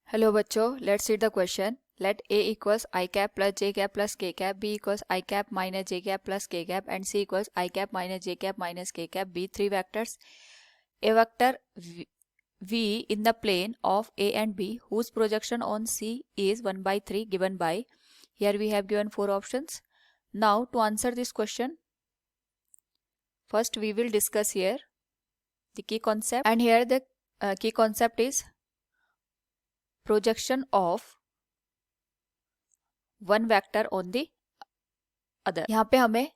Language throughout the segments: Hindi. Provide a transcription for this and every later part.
हेलो बच्चों, let's see the question. Let a equals i cap plus j cap plus k cap, b equals i cap minus j cap plus k cap and c equals i cap minus j cap minus k cap. b three vectors. A vector v in the plane of a and b whose projection on c is 1/3 given by. Here we have given four options. Now to answer this question, first we will discuss here the key concept, and here the key concept is projection of one vector on the other. यहाँ पे हमें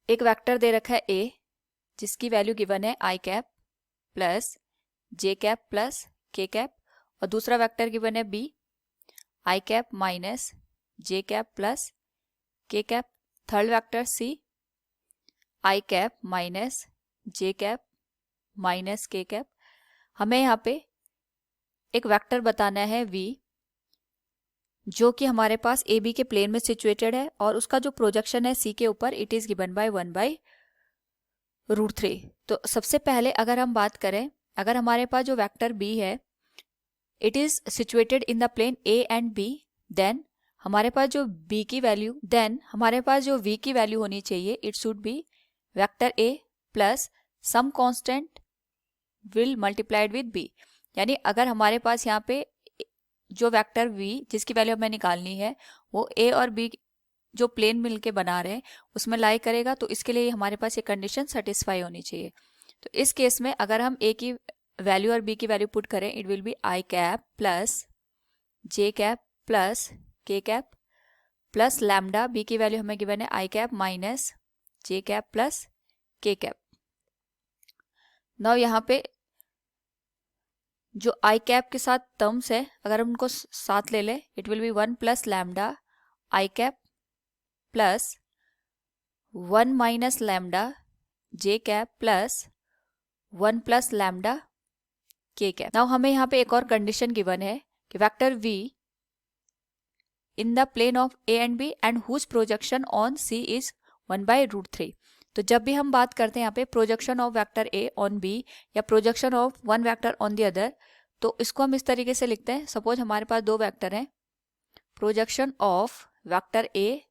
एक वेक्टर दे रखा है a जिसकी वैल्यू गिवन है i cap plus j cap plus k cap, और दूसरा वेक्टर गिवन है b i cap minus j cap plus k cap. Third vector c i cap minus j cap minus k cap. हमें यहाँ पे एक वेक्टर बताना है v जो कि हमारे पास ए बी के प्लेन में सिचुएटेड है, और उसका जो प्रोजेक्शन है सी के ऊपर इट इज गिवन बाय 1/√3. तो सबसे पहले अगर हम बात करें, अगर हमारे पास जो वेक्टर बी है it is situated in the plane A and B, then हमारे पास जो वी की वैल्यू होनी चाहिए it should be vector A plus some constant will multiplied with B. यानी अगर हमारे पास यहाँ पे जो वेक्टर v जिसकी वैल्यू हमें निकालनी है वो a और b जो प्लेन मिलके बना रहे हैं उसमें लाई करेगा, तो इसके लिए हमारे पास ये कंडीशन सेटिस्फाई होनी चाहिए. तो इस केस में अगर हम a की वैल्यू और b की वैल्यू पुट करें it will B i cap plus j cap plus k cap plus lambda. b की वैल्यू हमें गिवन है i cap minus j cap plus k cap. Now यहाँ पे जो आई कैप के साथ टर्म्स है अगर हम उनको साथ ले लें it will be 1 plus lambda I cap plus 1 minus lambda J cap plus 1 plus lambda K cap. Now हमें यहाँ पे एक और कंडीशन गिवन है कि vector V in the plane of A and B and whose projection on C is 1/√3. तो जब भी हम बात करते हैं यहाँ पे projection of vector A on B या projection of one vector on the other, तो इसको हम इस तरीके से लिखते हैं. सपोज हमारे पास दो वेक्टर हैं, projection of vector A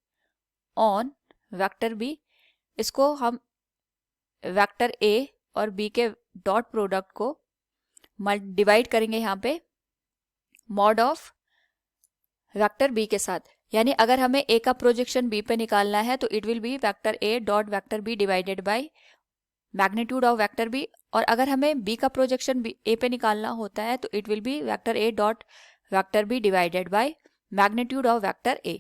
on vector B, इसको हम वेक्टर ए और बी के डॉट प्रोडक्ट को डिवाइड करेंगे यहाँ पे मॉड ऑफ वेक्टर बी के साथ. यानी अगर हमें ए का प्रोजेक्शन बी पे निकालना है तो it will be vector A dot vector B divided by magnitude of vector B, और अगर हमें बी का प्रोजेक्शन ए पे निकालना होता है तो it will be vector A dot vector B divided by magnitude of vector A.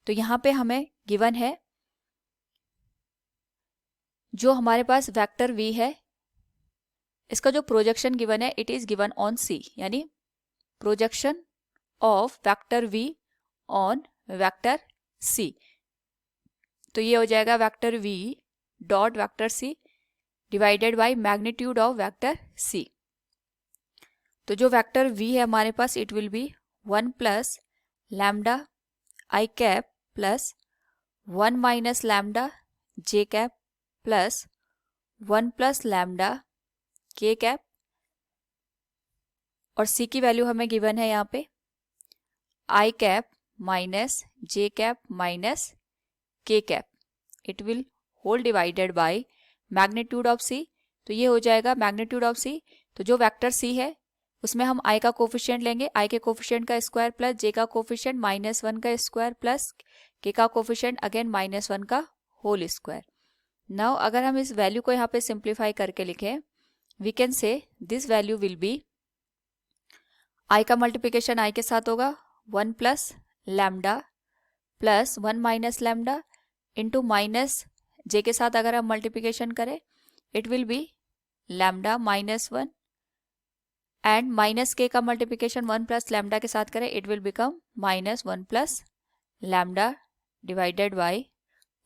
तो यहाँ पे हमें गिवन है जो हमारे पास वेक्टर वी है इसका जो प्रोजेक्शन गिवन है it is given on C, यानी projection of vector V on vector C. तो ये हो जाएगा vector v dot vector c divided by magnitude of vector c. तो जो वेक्टर v है हमारे पास it will be 1 plus lambda I cap plus 1 minus lambda J cap plus 1 plus lambda K cap, और c की वैल्यू हमें गिवन है यहाँ पे I cap minus J cap minus K cap. It will whole divided by magnitude of C. तो ये हो जाएगा मैग्नीट्यूड ऑफ सी. तो जो वेक्टर सी है उसमें हम आई का कोफिशिएंट लेंगे, आई के कोफिशिएंट का स्क्वायर प्लस जे का कोफिशिएंट -1 का स्क्वायर प्लस के का कोफिशिएंट अगेन -1 का होल स्क्वायर. नाउ अगर हम इस वैल्यू को यहाँ पे सिंप्लीफाई करके लिखें we can say this value will be I का मल्टीप्लिकेशन आई के साथ होगा 1 plus lambda plus 1 minus lambda into minus J के साथ अगर हम मल्टीप्लिकेशन करें it will be lambda -1 and minus K का मल्टीप्लिकेशन 1 प्लस लैम्डा के साथ करें it will become -1 plus lambda divided by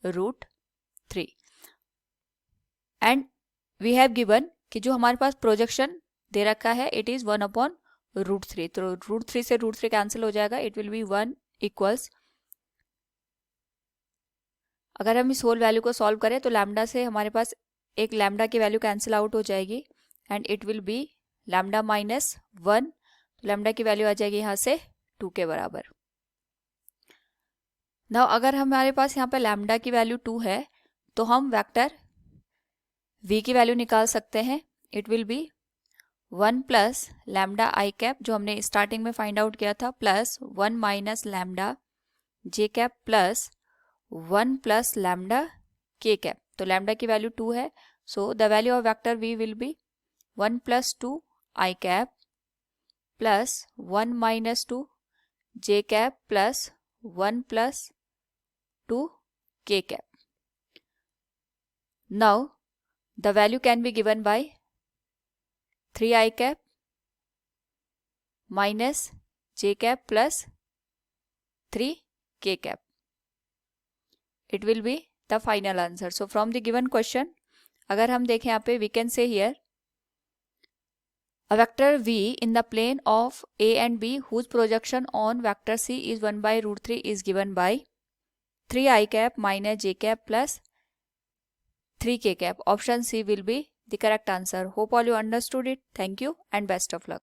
√3. And we have given कि जो हमारे पास प्रोजेक्शन दे रखा है इट इज 1/√3. तो √3 से √3 कैंसिल हो जाएगा, इट विल बी 1 इक्वल्स. अगर हम इस होल वैल्यू को सॉल्व करें तो लैम्डा से हमारे पास एक लैम्डा की वैल्यू कैंसिल आउट हो जाएगी and it will be lambda -1. तो लैम्डा की वैल्यू आ जाएगी यहाँ से 2 के बराबर। नाउ अगर हमारे पास यहाँ पे लैम्डा की वैल्यू 2 है तो हम वेक्टर v की वैल्यू निकाल सकते हैं। It will be 1 plus lambda I cap जो हमने स्टार्टिंग में फाइंड आउट किया था, plus 1 minus lambda J cap plus 1 plus lambda K cap. तो लैम्डा की वैल्यू 2 है, so the value of vector v will be 1 plus 2 I cap plus 1 minus 2 J cap plus 1 plus 2 k cap. Now the value can be given by 3 I cap minus j cap plus 3 k cap. It will be the final answer. So from the given question, अगर हम देखें यहाँ पे, we can say here a vector v in the plane of a and b whose projection on vector c is 1 by root 3 is given by 3 I cap minus j cap plus 3 k cap. Option C will be the correct answer. Hope all you understood it. Thank you and best of luck.